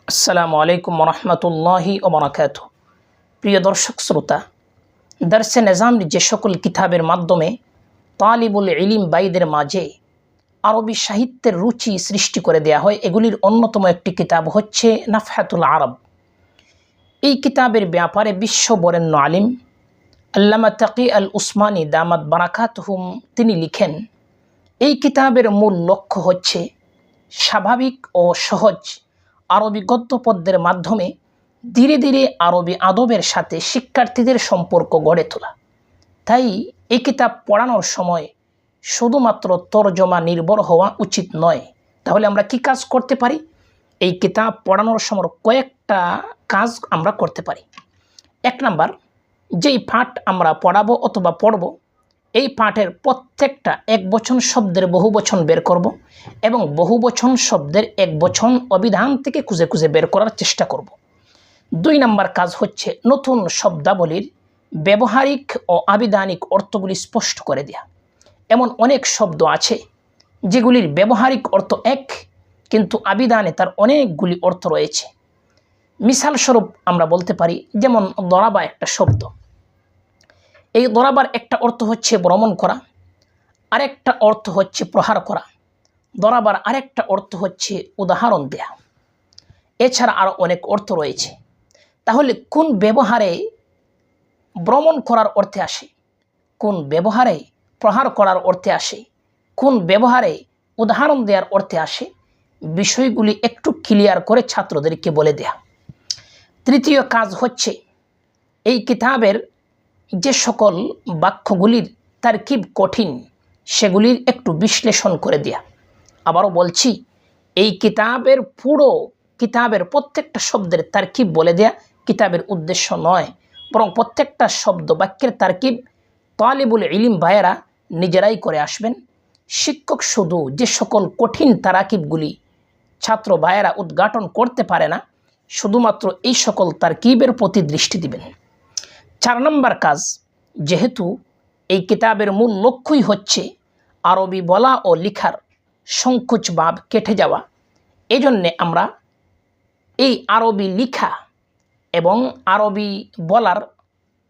আসসালামু আলাইকুম রহমতুল্লাহি ওয়া বারাকাতুহু। প্রিয় দর্শক শ্রোতা, দর্সে নিজামের যে সকল কিতাবের মাধ্যমে তালিবুল ইলম বাইদের মাঝে আরবি সাহিত্যের রুচি সৃষ্টি করে দেয়া হয়, এগুলির অন্যতম একটি কিতাব হচ্ছে নাফহাতুল আরব। এই কিতাবের ব্যাপারে বিশ্ব বরেণ্য আলিম আল্লামা তাকি আল উসমানী দামাত বারাকাতুহুম তিনি লিখেন, এই কিতাবের মূল লক্ষ্য হচ্ছে স্বাভাবিক ও সহজ আরবি গদ্য পদ্যের মাধ্যমে ধীরে ধীরে আরবি আদবের সাথে শিক্ষার্থীদের সম্পর্ক গড়ে তোলা। তাই এই কিতাব পড়ানোর সময় শুধুমাত্র তরজমা নির্ভর হওয়া উচিত নয়। তাহলে আমরা কি কাজ করতে পারি? এই কিতাব পড়ানোর সময় কয়েকটা কাজ আমরা করতে পারি। এক নাম্বার, যেই পাঠ আমরা পড়াবো অথবা পড়ব, এই পাঠের প্রত্যেকটা একবচন শব্দের বহুবচন বের করব এবং বহুবচন শব্দের একবচন অভিধান থেকে খুঁজে খুঁজে বের করার চেষ্টা করব। 2 নাম্বার কাজ হচ্ছে নতুন শব্দাবলীর ব্যবহারিক ও আবিধানিক অর্থগুলি স্পষ্ট করে দেয়া। এমন অনেক শব্দ আছে যেগুলির ব্যবহারিক অর্থ এক, কিন্তু আবিধানে তার অনেকগুলি অর্থ রয়েছে। মিসাল স্বরূপ আমরা বলতে পারি, যেমন দরাবা একটা শব্দ। এই দরাবার একটা অর্থ হচ্ছে ভ্রমণ করা, আরেকটা অর্থ হচ্ছে প্রহার করা। দরাবার আরেকটা অর্থ হচ্ছে উদাহরণ দেয়া। এছাড়া আরও অনেক অর্থ রয়েছে। তাহলে কোন ব্যবহারে ভ্রমণ করার অর্থে আসে, কোন ব্যবহারে প্রহার করার অর্থে আসে, কোন ব্যবহারে উদাহরণ দেওয়ার অর্থে আসে, বিষয়গুলি একটু ক্লিয়ার করে ছাত্রদেরকে বলে দেয়া। তৃতীয় কাজ হচ্ছে এই কিতাবের যে সকল বাক্যগুলির তারকিব কঠিন, সেগুলির একটু বিশ্লেষণ করে দেয়া। আবারও বলছি, এই কিতাবের প্রত্যেকটা শব্দের তারকিব বলে দেয়া কিতাবের উদ্দেশ্য নয়, বরং প্রত্যেকটা শব্দ বাক্যের তারকিব তালিবুল ইলম ভাইয়েরা নিজেরাই করে আসবেন। শিক্ষক শুধু যে সকল কঠিন তারাকিবগুলি ছাত্র ভাইয়েরা উদ্ঘাটন করতে পারে না, শুধুমাত্র এই সকল তারকিবের প্রতি দৃষ্টি দিবেন। 4 নম্বর কাজ, যেহেতু এই কিতাবের মূল লক্ষ্যই হচ্ছে আরবি বলা ও লিখার সংকোচ ভাব কেটে যাওয়া, এজন্যে আমরা এই আরবি লিখা এবং আরবি বলার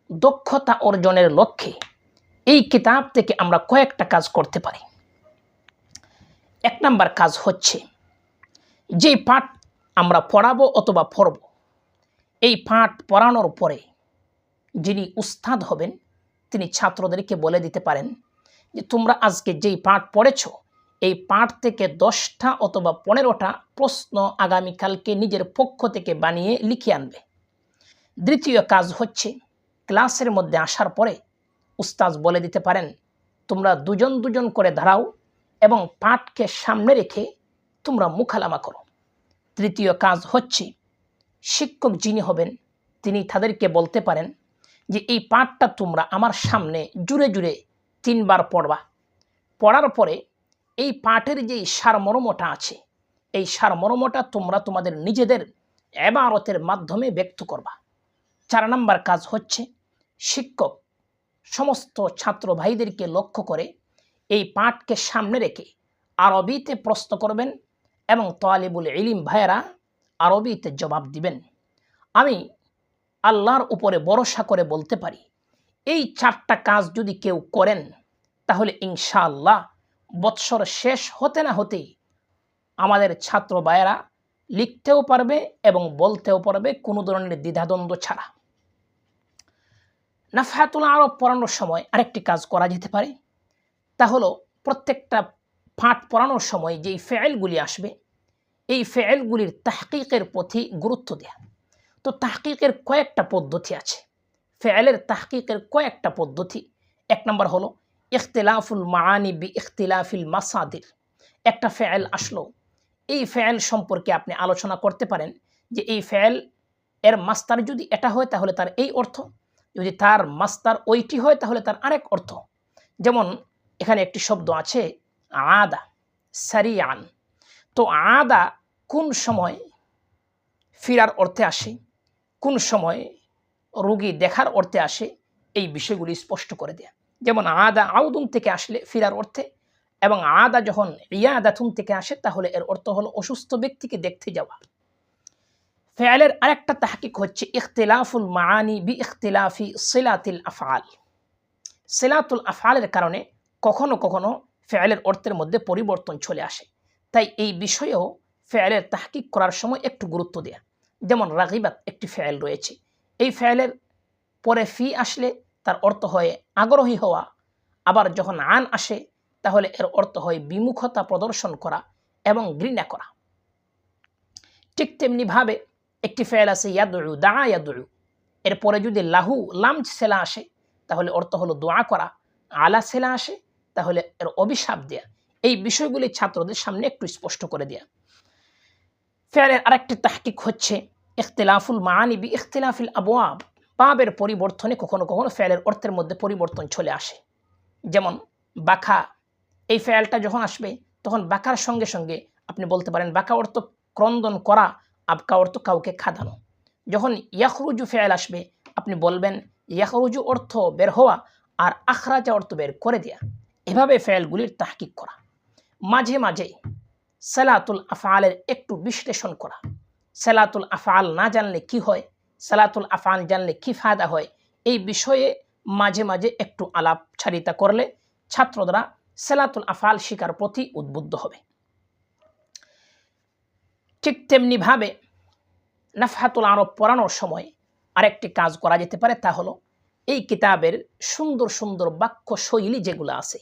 দক্ষতা অর্জনের লক্ষ্যে এই কিতাব থেকে আমরা কয়েকটা কাজ করতে পারি। 1 নম্বর কাজ হচ্ছে, যে পাঠ আমরা পড়াবো অথবা পড়ব, এই পাঠ পড়ানোর পরে যিনি উস্তাদ হবেন তিনি ছাত্রদেরকে বলে দিতে পারেন যে তোমরা আজকে যেই পাঠ পড়েছ, এই পাঠ থেকে 10টা অথবা 15টা প্রশ্ন আগামীকালকে নিজের পক্ষ থেকে বানিয়ে লিখে আনবে। দ্বিতীয় কাজ হচ্ছে, ক্লাসের মধ্যে আসার পরে উস্তাদ বলে দিতে পারেন তোমরা দুজন দুজন করে দাঁড়াও এবং পাঠকে সামনে রেখে তোমরা মুখালামা করো। তৃতীয় কাজ হচ্ছে, শিক্ষক যিনি হবেন তিনি তাদেরকে বলতে পারেন যে এই পাঠটা তোমরা আমার সামনে জুড়ে জুড়ে 3 বার পড়বা। পড়ার পরে এই পাঠের যেই সারমর্মটা আছে, এই সারমর্মটা তোমরা তোমাদের নিজেদের ইবারতের মাধ্যমে ব্যক্ত করবা। 4 নম্বর কাজ হচ্ছে, শিক্ষক সমস্ত ছাত্র ভাইদেরকে লক্ষ্য করে এই পাঠকে সামনে রেখে আরবিতে প্রশ্ন করবেন এবং তালিবুল ইলম ভাইয়েরা আরবিতে জবাব দিবেন। আমি আল্লাহর উপরে ভরসা করে বলতে পারি, এই 4টা কাজ যদি কেউ করেন তাহলে ইনশাআল্লাহ বৎসর শেষ হতে না হতেই আমাদের ছাত্র ভাইয়েরা লিখতেও পারবে এবং বলতেও পারবে কোনো ধরনের দ্বিধাদ্বন্দ্ব ছাড়া। নাফহাতুল আরব পড়ানোর সময় আরেকটি কাজ করা যেতে পারে, তা হলো প্রত্যেকটা পাঠ পড়ানোর সময় যেই ফেয়েলগুলি আসবে, এই ফেয়েলগুলির তাহকিকের প্রতি গুরুত্ব দেয়া। তো তাহকিকের কয়েকটা পদ্ধতি আছে, ফেয়েলের তাহকিকের কয়েকটা পদ্ধতি। 1 নম্বর হলো ইখতিলাফুল মাআনি বি ইখতিলাফিল মাসাদির। একটা ফেয়েল আসলো, এই ফেয়েল সম্পর্কে আপনি আলোচনা করতে পারেন যে এই ফেয়েল এর মাস্তার যদি এটা হয় তাহলে তার এই অর্থ, যদি তার মাস্তার ওইটি হয় তাহলে তার আরেক অর্থ। যেমন এখানে একটি শব্দ আছে আদা সারিয়ান। তো আদা কোন সময় ফিরার অর্থে আসে, কোন সময় রোগী দেখার অর্থে আসে, এই বিষয়গুলি স্পষ্ট করে দেয়া। যেমন আদা আউদুন থেকে আসলে ফিরার অর্থে, এবং আদা যখন ইয়াদাতুন থেকে আসে তাহলে এর অর্থ হলো অসুস্থ ব্যক্তিকে দেখতে যাওয়া। ফেয়ালের আরেকটা তাহকিক হচ্ছে ইখতিলাফুল মাআনি বি ইখতিলাফি সিলাতিল আফআল। সিলাতুল আফআলের কারণে কখনো কখনো ফেয়ালের অর্থের মধ্যে পরিবর্তন চলে আসে, তাই এই বিষয়েও ফেয়ালের তাহকিক করার সময় একটু গুরুত্ব দেয়া। যেমন রাগিবাত একটি ফেয়াল রয়েছে, এই ফেয়ালের পরে ফি আসলে তার অর্থ হয় আগ্রহী হওয়া, আবার যখন আন আসে তাহলে এর অর্থ হয় বিমুখতা প্রদর্শন করা এবং ঘৃণা করা। ঠিক তেমনিভাবে একটি ফেয়াল আছে ইয়াদউ, দা ইয়াদউ, এরপরে যদি লাহু লাম সেলা আসে তাহলে অর্থ হলো দোয়া করা, আলা সেলা আসে তাহলে এর অভিশাপ দেয়া। এই বিষয়গুলি ছাত্রদের সামনে একটু স্পষ্ট করে দেয়া। ফেয়ালের আরেকটি তাহকিক হচ্ছে ইখতিলাফুল মাআনি বি ইখতিলাফিল আবওয়াব। বাবের পরিবর্তনে কখনো কখনো ফেয়ালের অর্থের মধ্যে পরিবর্তন চলে আসে। যেমন বাঁকা, এই ফেয়ালটা যখন আসবে তখন বাঁকার সঙ্গে সঙ্গে আপনি বলতে পারেন বাঁকা অর্থ ক্রন্দন করা, আবকা অর্থ কাউকে খাদানো। যখন ইয়াখরুজু ফেয়াল আসবে আপনি বলবেন ইয়াখরুজু অর্থ বের হওয়া আর আখরাজা অর্থ বের করে দেয়া। এভাবে ফেয়ালগুলির তাহকিক করা। মাঝে মাঝে সালাতুল আফআলের একটু বিশ্লেষণ করা। সালাতুল আফআল না জানলে কি হয়, সালাতুল আফআল জানলে কি ফায়দা হয়, এই বিষয়ে মাঝে মাঝে একটু আলাপচারিতা করলে ছাত্ররা সালাতুল আফআল শিকার প্রতি উদ্বুদ্ধ হবে। ঠিক তেমনিভাবে নাফহাতুল আরব পড়ানোর সময় আরেকটি কাজ করা যেতে পারে, তা হলো এই কিতাবের সুন্দর সুন্দর বাক্য শৈলী যেগুলো আছে,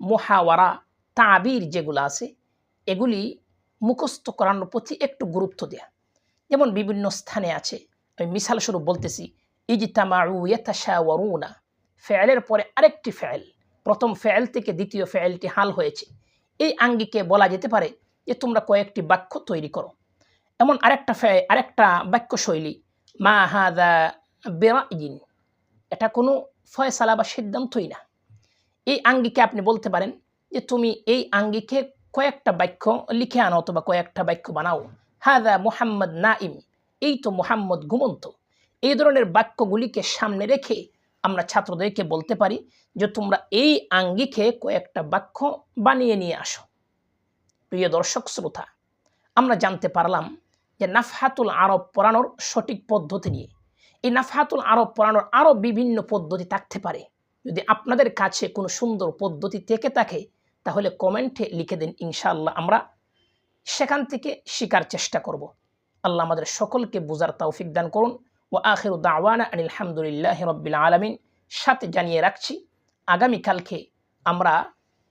মুহাওয়ারা তাবির যেগুলো আছে, এগুলি মুখস্থ করানোর প্রতি একটু গুরুত্ব দেয়া। যেমন বিভিন্ন স্থানে আছে, আমি মিসাল স্বরূপ বলতেছি, ইজতামাউ ইয়াতাশাওয়ারুনা, ফেয়ালের পরে আরেকটি ফেয়াল, প্রথম ফেয়াল থেকে দ্বিতীয় ফেয়ালটি হাল হয়েছে, এই আঙ্গিকে বলা যেতে পারে যে তোমরা কয়েকটি বাক্য তৈরি করো। এমন আরেকটা বাক্য শৈলী, মা হাযা বিরাইন, এটা কোনো ফয়সালা বা সিদ্ধান্তই না। এই আঙ্গিকে আপনি বলতে পারেন যে তুমি এই আঙ্গিকে কয়েকটা বাক্য লিখে আনো অথবা কয়েকটা বাক্য বানাও। হাযা মুহাম্মদ নাইম, এই তো মুহাম্মদ ঘুমন্ত। এই ধরনের বাক্যগুলিকে সামনে রেখে আমরা ছাত্রদেরকে বলতে পারি যে তোমরা এই আঙ্গিকে কয়েকটা বাক্য বানিয়ে নিয়ে আসো। প্রিয় দর্শক শ্রোতা, আমরা জানতে পারলাম যে নাফহাতুল আরব পড়ানোর সঠিক পদ্ধতি নিয়ে। এই নাফহাতুল আরব পড়ানোর আরও বিভিন্ন পদ্ধতি থাকতে পারে। যদি আপনাদের কাছে কোনো সুন্দর পদ্ধতি থেকে থাকে তাহলে কমেন্টে লিখে দিন, ইনশাআল্লাহ আমরা সেখান থেকে শেখার চেষ্টা করব। আল্লাহ আমাদের সকলকে বুঝার তৌফিক দান করুন। ওয়া আখিরু দাওয়ানা আনিল হামদুলিল্লাহি রাব্বিল আলামিন। সাথে জানিয়ে রাখছি আগামীকালকে আমরা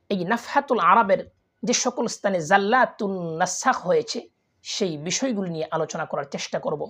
এই নাফহাতুল আরবের যে সকল স্থানে জাল্লাতুন নাসাখ হয়েছে সেই বিষয়গুলি নিয়ে আলোচনা করার চেষ্টা করব।